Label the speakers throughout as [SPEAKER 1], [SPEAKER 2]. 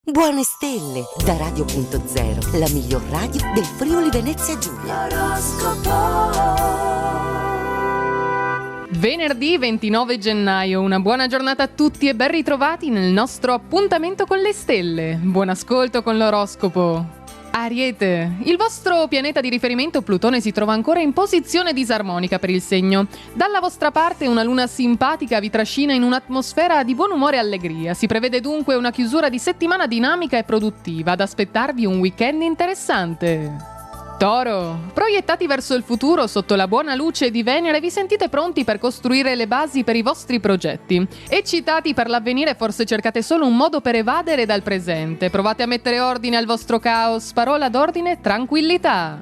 [SPEAKER 1] Buone stelle da Radio.0, la miglior radio del Friuli Venezia Giulia.
[SPEAKER 2] Venerdì 29 gennaio, una buona giornata a tutti e ben ritrovati nel nostro appuntamento con le stelle. Buon ascolto con l'oroscopo. Ariete, il vostro pianeta di riferimento Plutone si trova ancora in posizione disarmonica per il segno. Dalla vostra parte una luna simpatica vi trascina in un'atmosfera di buon umore e allegria. Si prevede dunque una chiusura di settimana dinamica e produttiva, ad aspettarvi un weekend interessante. Toro, proiettati verso il futuro sotto la buona luce di Venere, vi sentite pronti per costruire le basi per i vostri progetti. Eccitati per l'avvenire, forse cercate solo un modo per evadere dal presente. Provate a mettere ordine al vostro caos. Parola d'ordine: tranquillità.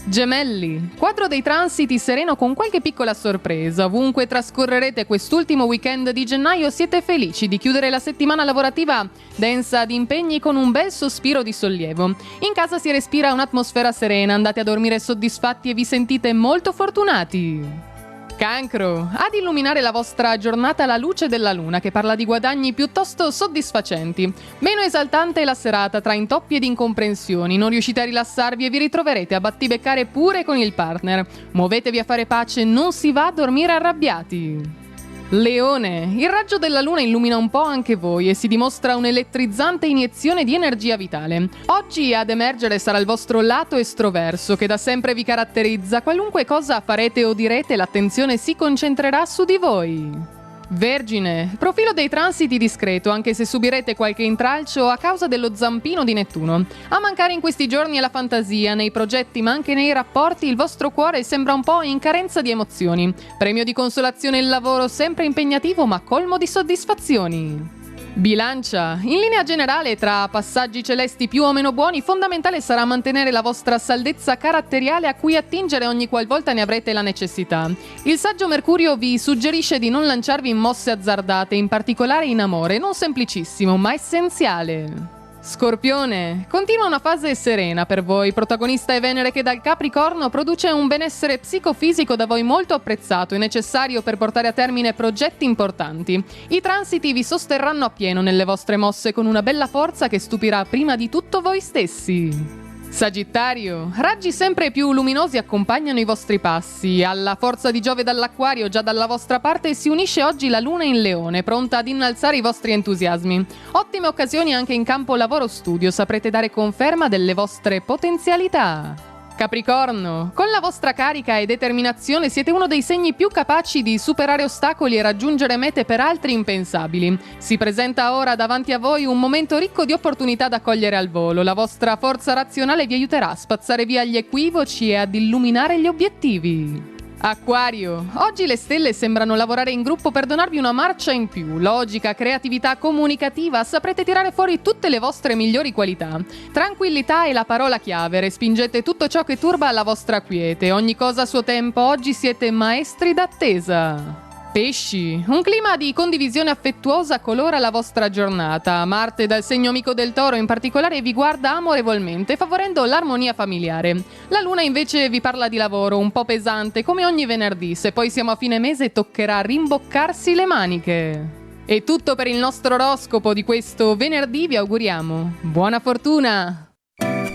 [SPEAKER 2] Gemelli, quadro dei transiti sereno con qualche piccola sorpresa. Ovunque trascorrerete quest'ultimo weekend di gennaio siete felici di chiudere la settimana lavorativa densa di impegni con un bel sospiro di sollievo. In casa si respira un'atmosfera serena, andate a dormire soddisfatti e vi sentite molto fortunati. Cancro, ad illuminare la vostra giornata la luce della luna che parla di guadagni piuttosto soddisfacenti. Meno esaltante la serata tra intoppi ed incomprensioni, non riuscite a rilassarvi e vi ritroverete a battibeccare pure con il partner. Muovetevi a fare pace, non si va a dormire arrabbiati. Leone, il raggio della luna illumina un po' anche voi e si dimostra un'elettrizzante iniezione di energia vitale. Oggi ad emergere sarà il vostro lato estroverso che da sempre vi caratterizza. Qualunque cosa farete o direte, l'attenzione si concentrerà su di voi. Vergine, profilo dei transiti discreto, anche se subirete qualche intralcio a causa dello zampino di Nettuno. A mancare in questi giorni è la fantasia, nei progetti ma anche nei rapporti il vostro cuore sembra un po' in carenza di emozioni. Premio di consolazione il lavoro sempre impegnativo ma colmo di soddisfazioni. Bilancia, in linea generale tra passaggi celesti più o meno buoni, fondamentale sarà mantenere la vostra saldezza caratteriale a cui attingere ogni qualvolta ne avrete la necessità. Il saggio Mercurio vi suggerisce di non lanciarvi in mosse azzardate, in particolare in amore, non semplicissimo ma essenziale. Scorpione, continua una fase serena per voi, protagonista è Venere che dal Capricorno produce un benessere psicofisico da voi molto apprezzato e necessario per portare a termine progetti importanti. I transiti vi sosterranno appieno nelle vostre mosse con una bella forza che stupirà prima di tutto voi stessi. Sagittario, raggi sempre più luminosi accompagnano i vostri passi. Alla forza di Giove dall'Acquario già dalla vostra parte si unisce oggi la Luna in Leone, pronta ad innalzare i vostri entusiasmi. Ottime occasioni anche in campo lavoro-studio, saprete dare conferma delle vostre potenzialità. Capricorno, con la vostra carica e determinazione siete uno dei segni più capaci di superare ostacoli e raggiungere mete per altri impensabili. Si presenta ora davanti a voi un momento ricco di opportunità da cogliere al volo. La vostra forza razionale vi aiuterà a spazzare via gli equivoci e ad illuminare gli obiettivi. Acquario, oggi le stelle sembrano lavorare in gruppo per donarvi una marcia in più. Logica, creatività, comunicativa, saprete tirare fuori tutte le vostre migliori qualità. Tranquillità è la parola chiave, respingete tutto ciò che turba la vostra quiete. Ogni cosa a suo tempo, oggi siete maestri d'attesa. Pesci, un clima di condivisione affettuosa colora la vostra giornata. Marte, dal segno amico del Toro in particolare, vi guarda amorevolmente, favorendo l'armonia familiare. La Luna invece vi parla di lavoro, un po' pesante, come ogni venerdì. Se poi siamo a fine mese toccherà rimboccarsi le maniche. È tutto per il nostro oroscopo di questo venerdì, vi auguriamo buona fortuna!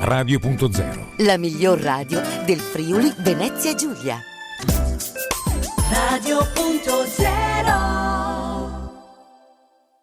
[SPEAKER 3] Radio.0,
[SPEAKER 1] la miglior radio del Friuli Venezia Giulia.
[SPEAKER 4] Radio.0